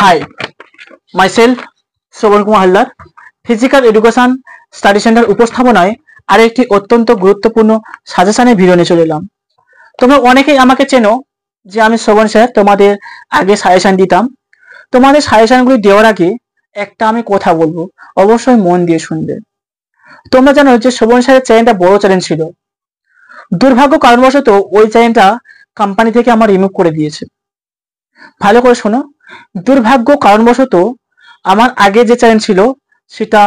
Hi, myself শ্রবণ Kumar Haldar physical education study centre উপস্থাপনায় আরেকটি অত্যন্ত গুরুত্বপূর্ণ সাজেশনের ভিডিও নিয়ে চলে এলাম। তোমরা অনেকেই আমাকে চেনো যে আমি শ্রবণ স্যার, তোমাদের আগে সাজেশন দিতাম। তোমাদের সাজেশনগুলি দেওয়ার আগে একটা আমি কথা বলবো, অবশ্যই মন দিয়ে শুনবে। তোমরা জানো যে শ্রবণ স্যারের চ্যানেলটা বড় চ্যানেল ছিল, দুর্ভাগ্য কারণবশত ওই চ্যানেলটা কোম্পানি থেকে আমার রিমুভ করে দিয়েছে। ভালো করে শোনো, দুর্ভাগ্য কারণবশত আমার আগে যে চ্যানেল ছিল সেটা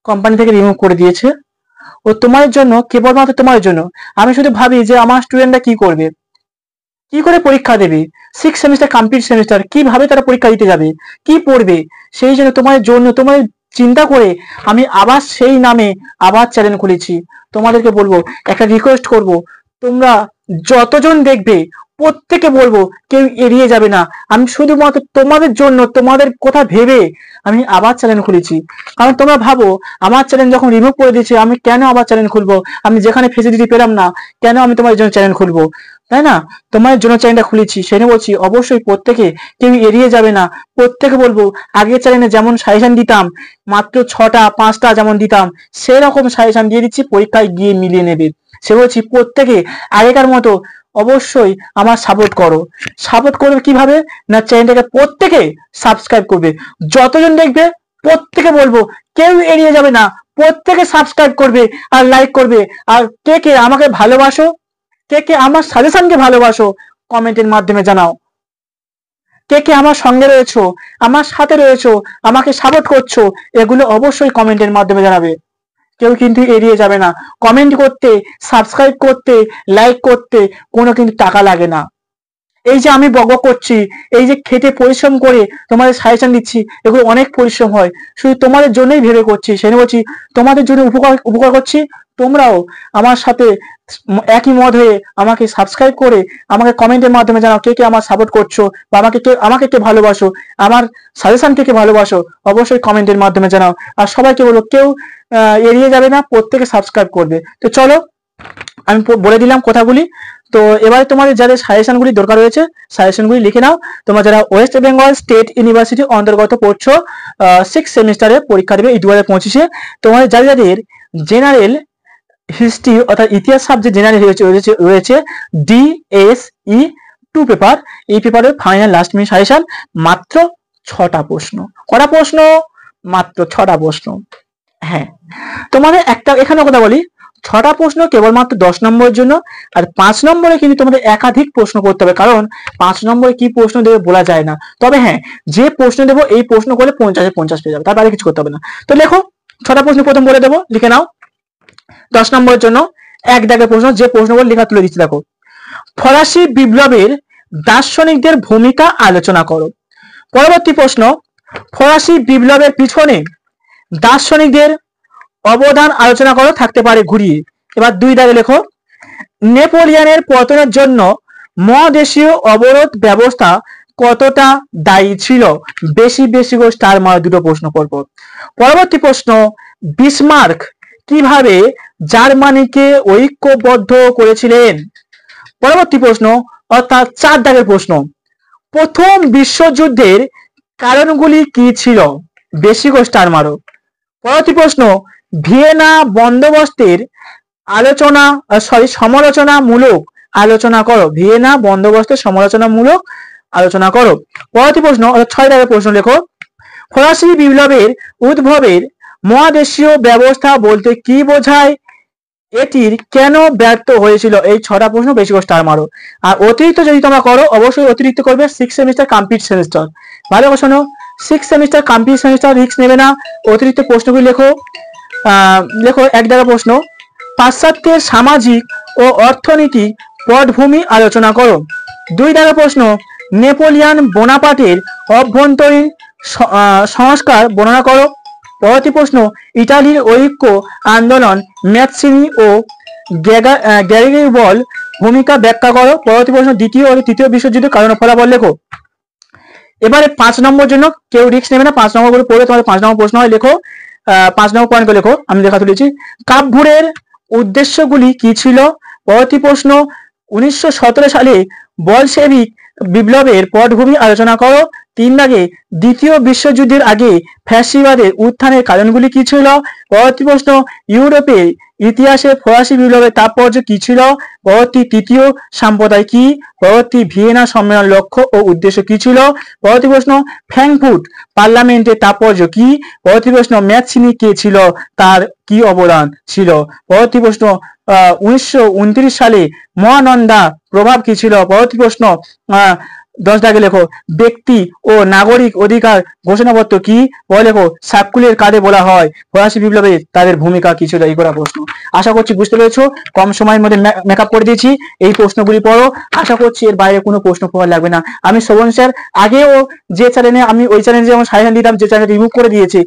কোম্পানি থেকে রিমুভ করে দিয়েছে। ও তোমাদের জন্য, কেবলমাত্র তোমাদের জন্য। আমি শুধু ভাবি যে আমার স্টুডেন্টরা কি করবে, কি করে পরীক্ষা দেবে, 6 সেমিস্টার কমপ্লিট সেমিস্টার, কিভাবে তারা পরীক্ষা দিতে যাবে, কি পড়বে, সেই জন্য তোমাদের জন্য, তোমাদের চিন্তা করে আমি আবার সেই নামে আবার চ্যানেল খুলেছি। তোমাদেরকে বলবো, একটা রিকোয়েস্ট করব, তোমরা যতজন দেখবে প্রত্যেকে বলবো কেউ এড়িয়ে যাবে না। আমি শুধুমাত্র তোমাদের জন্য, তোমাদের কথা ভেবে আমি আবার চ্যানেল খুলেছি। কারণ তোমরা ভাবো আমার চ্যানেল যখন রিমুভ করে দিয়েছে আমি কেন আবার চ্যানেল খুলবো, আমি যেখানে ফেসিলিটি পেলাম না কেন আমি তোমাদের জন্য চ্যানেল খুলবো, তাই না? তোমাদের জন্য চ্যানেলটা খুলেছি, সেটা বলছি অবশ্যই প্রত্যেকে কেউ এড়িয়ে যাবে না। প্রত্যেকে বলবো আগের চ্যানেলে যেমন সাজেশন দিতাম, মাত্র 6টা 5টা যেমন দিতাম, সেরকম সাজেশন দিয়ে দিচ্ছি, পরীক্ষায় গিয়ে মিলিয়ে নেবে। সে বলছি প্রত্যেকে আগেকার মতো অবশ্যই আমার সাপোর্ট করো। সাপোর্ট করবে কিভাবে না, চ্যানেলটাকে প্রত্যেকে সাবস্ক্রাইব করবে। যতজন দেখবে প্রত্যেকে বলবো কেউ এড়িয়ে যাবে না, প্রত্যেকে সাবস্ক্রাইব করবে আর লাইক করবে। আর কে কে আমাকে ভালোবাসো, কে কে আমার সাজেশনকে ভালোবাসো, কমেন্টের মাধ্যমে জানাও। কে কে আমার সঙ্গে রয়েছো, আমার সাথে রয়েছো, আমাকে সাপোর্ট করছো, এগুলো অবশ্যই কমেন্টের মাধ্যমে জানাবে। কেউ কিন্তু এড়িয়ে যাবে না। কমেন্ট করতে, সাবস্ক্রাইব করতে, লাইক করতে কোনো কিন্তু টাকা লাগে না। এই যে আমি বক করছি, এই যে খেটে পরিশ্রম করে তোমাদের সাজেশন দিচ্ছি, এগুলো অনেক পরিশ্রম হয়, শুধু তোমাদের জন্যই ভেবে করছি। সেটা বলছি তোমাদের জন্য উপকার করছি। তোমরাও আমার সাথে একই মত হয়ে আমাকে সাবস্ক্রাইব করে আমাকে কমেন্টের মাধ্যমে জানাও কে কে আমার সাপোর্ট করছো, বা আমাকে কে ভালোবাসো, আমার সাজেশন কে ভালোবাসো, অবশ্যই কমেন্টের মাধ্যমে জানাও। আর সবাইকে বলো কেউ এড়িয়ে যাবে না, প্রত্যেকে সাবস্ক্রাইব করবে। তো চলো আমি বলে দিলাম কথাগুলি। তো এবারে তোমাদের যাদের সাজেশনগুলি দরকার রয়েছে সাজেশনগুলি লিখে নাও। তোমরা যারা ওয়েস্ট বেঙ্গল স্টেট ইউনিভার্সিটি অন্তর্গত পড়ছো, 6 সেমিস্টারে পরীক্ষা দেবে এই 2025-এ, তোমাদের যাদের জেনারেল হিস্ট্রি অর্থাৎ ইতিহাস সাবজেক্ট জেনারেল রয়েছে DSE 2 পেপার, এই পেপারের ফাইনাল লাস্ট মিনিট সাজেশন, মাত্র 6টা প্রশ্ন। কটা প্রশ্ন? মাত্র 6টা প্রশ্ন। হ্যাঁ, তোমাদের একটা এখানে কথা বলি, 6টা প্রশ্ন কেবলমাত্র 10 নম্বরের জন্য। আর 5 নম্বরে কিন্তু তোমাদের একাধিক প্রশ্ন করতে হবে, কারণ 5 নম্বরে কি প্রশ্ন দেবে বলা যায় না। তবে হ্যাঁ, যে প্রশ্ন দেবো এই প্রশ্ন করলে 50-এ 50 পেয়ে যাবে, তার বাইরে কিছু করতে হবে না। তো লেখো 6টা প্রশ্ন প্রথম বলে দেবো, লিখে নাও। 10 নম্বরের জন্য এক দাগের প্রশ্ন, যে প্রশ্নগুলো লেখা তুলে দিচ্ছি দেখো। ফরাসি বিপ্লবের দার্শনিকদের ভূমিকা আলোচনা করো। পরবর্তী প্রশ্ন, ফরাসি বিপ্লবের পিছনে দার্শনিকদের অবদান আলোচনা করো, থাকতে পারে ঘুরিয়ে। এবার 2 দাগে লেখো, নেপোলিয়নের পতনের জন্য মহাদেশীয় অবরোধ ব্যবস্থা কতটা দায়ী ছিল। বেশি বেশি করে স্টার মারা, দুটো প্রশ্ন করব। পরবর্তী প্রশ্ন, বিসমার্ক কিভাবে জার্মানিকে ঐক্যবদ্ধ করেছিলেন। পরবর্তী প্রশ্ন অর্থাৎ 4 দাগের প্রশ্ন, প্রথম বিশ্বযুদ্ধের কারণগুলি কি ছিল। বেশি করে স্টার মারো। পরবর্তী প্রশ্ন, ভিয়েনা বন্দোবস্তের সমালোচনামূলক আলোচনা করো। ভিয়েনা বন্দোবস্তের সমালোচনামূলক আলোচনা করো। পরবর্তী প্রশ্ন 6 দাগের প্রশ্ন লেখো, ফরাসি বিপ্লবের উদ্ভবের মহাদেশীয় ব্যবস্থা বলতে কি বোঝায়, এটির কেন ব্যর্থ হয়েছিল। এই 6টা প্রশ্ন বেশি করে স্টার মারো। আর অতিরিক্ত যদি তোমরা করো অবশ্যই অতিরিক্ত করবে 6 সেমিস্টার কমপ্লিট সেমিস্টার। ভালো করে শোনো, 6 সেমিস্টার কমপ্লিট সেমিস্টার রিস্ক নেবে না। অতিরিক্ত প্রশ্নগুলি লেখো। লেখো 1 দাগের প্রশ্ন, পাশ্চাত্যের সামাজিক ও অর্থনৈতিক পটভূমি আলোচনা করো। 2 দাগের প্রশ্ন, নেপোলিয়ন বোনাপার্টের অভ্যন্তরীণ সংস্কার বর্ণনা করো। পরবর্তী প্রশ্ন, ইতালির ঐক্য আন্দোলন ম্যাৎসিনি ও গ্যারিবল ভূমিকা ব্যাখ্যা করো। পরবর্তী প্রশ্ন, দ্বিতীয় ও তৃতীয় বিশ্বযুদ্ধের কারণ ও ফলাফল লেখো। এবারে 5 নম্বর জন্য কেউ রিস্ক নেবে না, 5 নম্বর করে পড়ে তোমাদের 5 নম্বর প্রশ্ন হয়, লেখো 5 নম্বর পয়েন্ট করে লেখো। আমি লেখা তুলেছি, কাপভুরের উদ্দেশ্যগুলি কি ছিল। পরবর্তী প্রশ্ন, 1917 সালে বলশেভিক বিপ্লবের পটভূমি আলোচনা করো। 3 দাগে দ্বিতীয় বিশ্বযুদ্ধের আগে ফ্যাসিবাদের উত্থানের কারণগুলি কি ছিল? পরবর্তী প্রশ্ন, ইউরোপের ইতিহাসে ফরাসি বিপ্লবের তাৎপর্য কি ছিল? পরবর্তী, তৃতীয় সম্প্রদায় কি? পরবর্তী, ভিয়েনা সম্মেলন লক্ষ্য ও উদ্দেশ্য কি ছিল? পরবর্তী প্রশ্ন, ফ্র্যাঙ্কফুর্ট পার্লামেন্টের তাৎপর্য কি? পরবর্তী প্রশ্ন, ম্যাথসিনি কে ছিল, তার কি অবদান ছিল? পরবর্তী প্রশ্ন, 1929 সালে মহানন্দা প্রভাব কি ছিল? পরবর্তী প্রশ্ন, 10 দাগে লেখো, ব্যক্তি ও নাগরিক অধিকার ঘোষণাপত্র কি? পরে লেখো, সার্কুলের কাজে বলা হয় ফরাসি বিপ্লবে তাদের ভূমিকা কি ছিল? এই করা প্রশ্ন। আশা করছি বুঝতে পেরেছো, কম সময়ের মধ্যে মেকআপ করে দিয়েছি। এই প্রশ্নগুলি পড়ো, আশা করছি এর বাইরে কোনো প্রশ্ন পড়া লাগবে না। আমি শোভন স্যার আগেও যে চ্যানেলে আমি ওই চ্যানেলে যেমন সাজেশন দিতাম, যে চ্যানেল রিমুভ করে দিয়েছি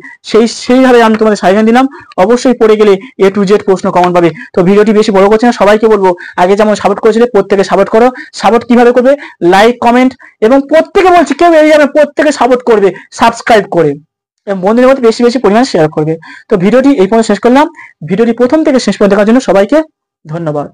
সেইভাবে আমি তোমাদের সাজেশন দিলাম। অবশ্যই পড়ে গেলে A to Z প্রশ্ন কমন পাবে। তো ভিডিওটি বেশি বড় করছি না, সবাইকে বলবো আগে যেমন সাপোর্ট করেছিলে প্রত্যেকে সাপোর্ট করো। সাপোর্ট কিভাবে করবে? লাইক, কমেন্ট, এবং প্রত্যেকে বলছি কেউ এই যাবে, প্রত্যেকে সাপোর্ট করবে সাবস্ক্রাইব করে, এবং বন্ধুদের মধ্যে বেশি বেশি পরিমাণ শেয়ার করবে। তো ভিডিওটি এই পর্যন্ত শেষ করলাম। ভিডিওটি প্রথম থেকে শেষ পর্যন্ত দেখার জন্য সবাইকে ধন্যবাদ।